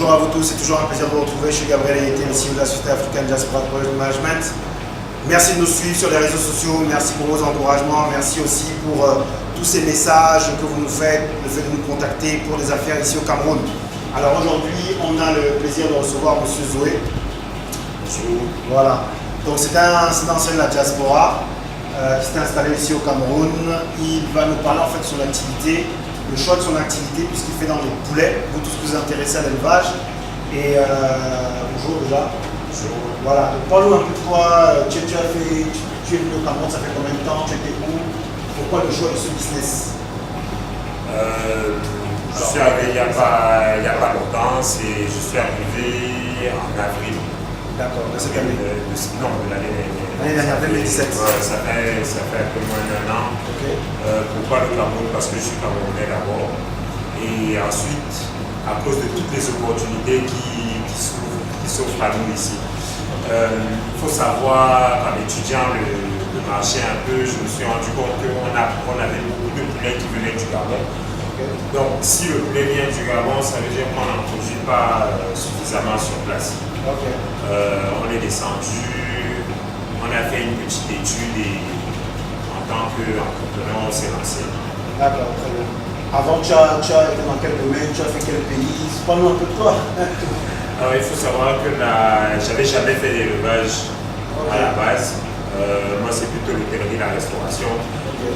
Bonjour à vous tous, c'est toujours un plaisir de vous retrouver. Je suis Gabriel Ayete, le CEO de la Société africaine Diaspora Project Management. Merci de nous suivre sur les réseaux sociaux, merci pour vos encouragements, merci aussi pour tous ces messages que vous nous faites, le fait de nous contacter pour des affaires ici au Cameroun. Alors aujourd'hui, on a le plaisir de recevoir M. Zoé. Voilà. Donc c'est un ancien de la diaspora qui s'est installé ici au Cameroun. Il va nous parler en fait de son activité, le choix de son activité puisqu'il fait dans les poulets, vous tous vous intéressez à l'élevage. Et bonjour déjà. Bonjour. Voilà, donc parle-nous un peu de toi. Tu es venu au Cameroun, ça fait combien de temps? Tu étais où? Pourquoi le choix de ce business? Je suis arrivé il n'y a pas longtemps, je suis arrivé en avril. D'accord, de cette année? Non, de l'année dernière, 2017. Ça fait un peu moins d'1 an. Okay. Pourquoi le Cameroun? Parce que je suis camerounais d'abord. Et ensuite, à cause de toutes les opportunités qui s'offrent à nous ici. Il faut savoir, en étudiant le marché un peu, je me suis rendu compte qu'on avait beaucoup de poulets qui venaient du Gabon. Okay. Donc, si le poulet vient du Gabon, ça veut dire qu'on n'en produit pas suffisamment sur place. Okay. On est descendu, on a fait une petite étude et en tant qu'entrepreneur, on s'est lancé. D'accord, très bien. Avant, tu as été dans quel domaine? Tu as fait quel pays? Parle-nous un peu de toi. Alors, il faut savoir que j'avais jamais fait d'élevage à la base. Moi, c'est plutôt l'hôtellerie, la restauration. Okay.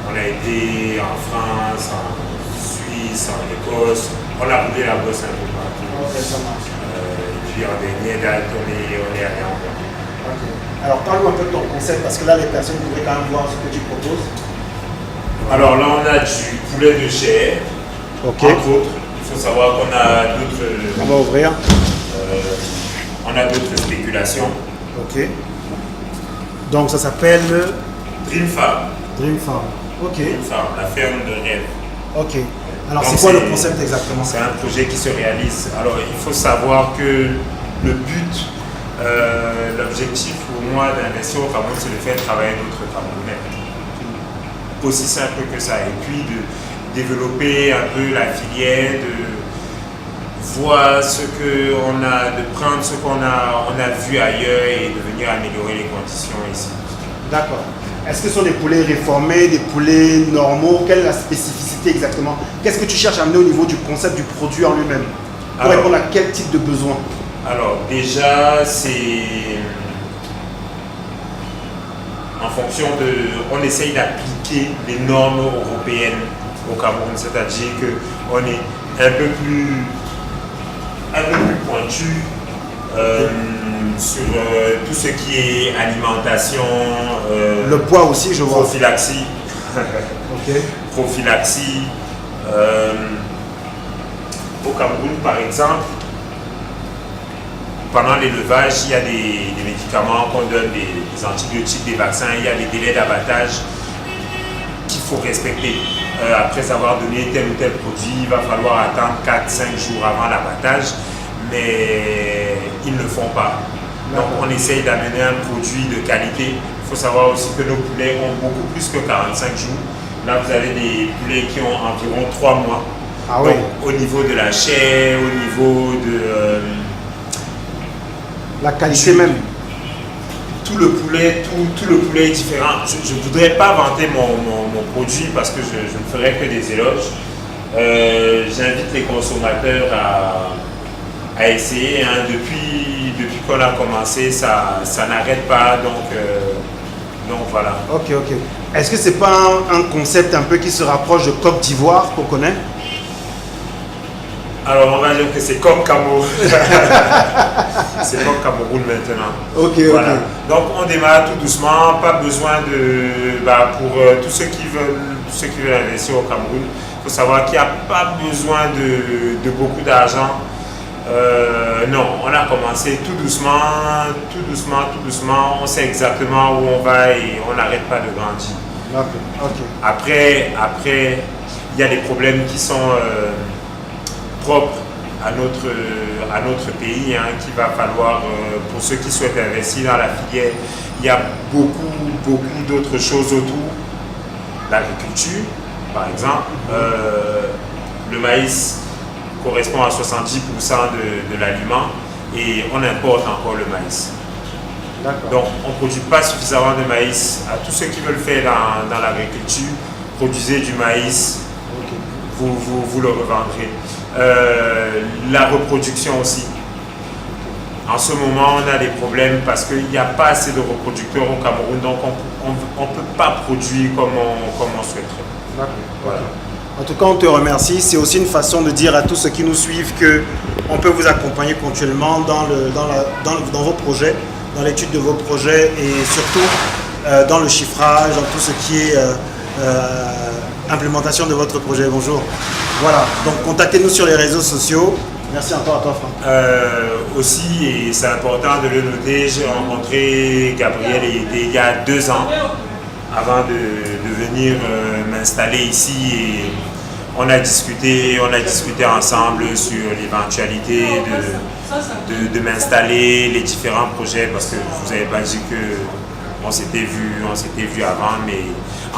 On a été en France, en Suisse, en Écosse. On a roulé la bosse un peu partout. Okay, ça marche. Et puis en dernier date, on est allé en Gabon. Okay. Alors parle-nous un peu de ton concept parce que là les personnes pourraient quand même voir ce que tu proposes. Alors là on a du poulet de chair. Okay. Entre autres, il faut savoir qu'on a d'autres. On va ouvrir. On a d'autres spéculations. Ok. Donc ça s'appelle Dream Farm. Dream Farm. Ok. Dream Farm, la ferme de rêve. Ok. Alors c'est quoi le concept exactement? C'est un projet qui se réalise. Alors il faut savoir que le but, l'objectif pour moi d'investir au Cameroun, c'est de faire travailler d'autres Camerounais. Aussi simple que ça. Et puis de développer un peu la filière, de voir ce qu'on a, de prendre ce qu'on a vu ailleurs et de venir améliorer les conditions ici. D'accord. Est-ce que ce sont des poulets réformés, des poulets normaux? Quelle est la spécificité exactement? Qu'est-ce que tu cherches à amener au niveau du concept du produit en lui-même? Pour répondre à quel type de besoin? Alors déjà, c'est en fonction de... On essaye d'appliquer les normes européennes au Cameroun, c'est-à-dire qu'on est un peu plus pointu sur tout ce qui est alimentation. Le poids aussi, je vois. Prophylaxie. Okay. Prophylaxie. Au Cameroun, par exemple, pendant l'élevage, il y a des médicaments qu'on donne, des antibiotiques, des vaccins, il y a des délais d'abattage qu'il faut respecter. Après avoir donné tel ou tel produit, il va falloir attendre 4-5 jours avant l'abattage, mais ils ne le font pas. Donc on essaye d'amener un produit de qualité. Il faut savoir aussi que nos poulets ont beaucoup plus que 45 jours. Là, vous avez des poulets qui ont environ 3 mois. Ah oui. Donc, au niveau de la chair, au niveau de... la qualité même. Tout le poulet est différent. Je ne voudrais pas vanter mon produit parce que je ne ferai que des éloges. J'invite les consommateurs à essayer. Hein. Depuis qu'on a commencé, ça n'arrête pas. Donc voilà. Ok. Est-ce que c'est pas un concept un peu qui se rapproche de Côte d'Ivoire qu'on connaît? Alors on va dire que c'est comme Cameroun. C'est comme Cameroun maintenant. Ok. Donc on démarre tout doucement, pas besoin de... pour tous ceux qui veulent investir au Cameroun, il faut savoir qu'il n'y a pas besoin de beaucoup d'argent. Non, on a commencé tout doucement, on sait exactement où on va et on n'arrête pas de grandir. Ok. Après, il y a des problèmes qui sont propres à notre pays, hein, qu'il va falloir, pour ceux qui souhaitent investir dans la filière, il y a beaucoup d'autres choses autour. L'agriculture, par exemple, le maïs correspond à 70% de l'aliment et on importe encore le maïs. Donc on ne produit pas suffisamment de maïs. À tous ceux qui veulent faire dans l'agriculture, produisez du maïs, vous le revendrez. La reproduction aussi. En ce moment, on a des problèmes parce qu'il n'y a pas assez de reproducteurs au Cameroun, donc on ne peut pas produire comme on souhaiterait. Voilà. En tout cas, on te remercie. C'est aussi une façon de dire à tous ceux qui nous suivent qu'on peut vous accompagner ponctuellement dans vos projets, dans l'étude de vos projets et surtout dans le chiffrage, dans tout ce qui est implémentation de votre projet. Bonjour. Voilà, donc contactez-nous sur les réseaux sociaux. Merci encore à toi, Franck. Aussi, et c'est important de le noter, j'ai rencontré Gabriel il y a 2 ans avant de venir m'installer ici et on a discuté ensemble sur l'éventualité de m'installer, les différents projets parce que je vous avais pas dit qu'on s'était vu avant, mais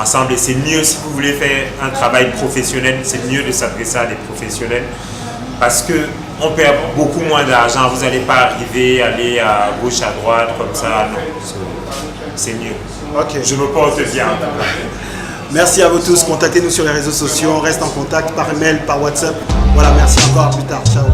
ensemble, et c'est mieux si vous voulez faire un travail professionnel, c'est mieux de s'adresser à des professionnels parce qu'on perd beaucoup moins d'argent, vous n'allez pas aller à gauche, à droite comme ça, non, c'est mieux. Ok. Je me porte bien. Merci à vous tous, contactez-nous sur les réseaux sociaux, on reste en contact par email, par WhatsApp. Voilà, merci encore, à plus tard, ciao.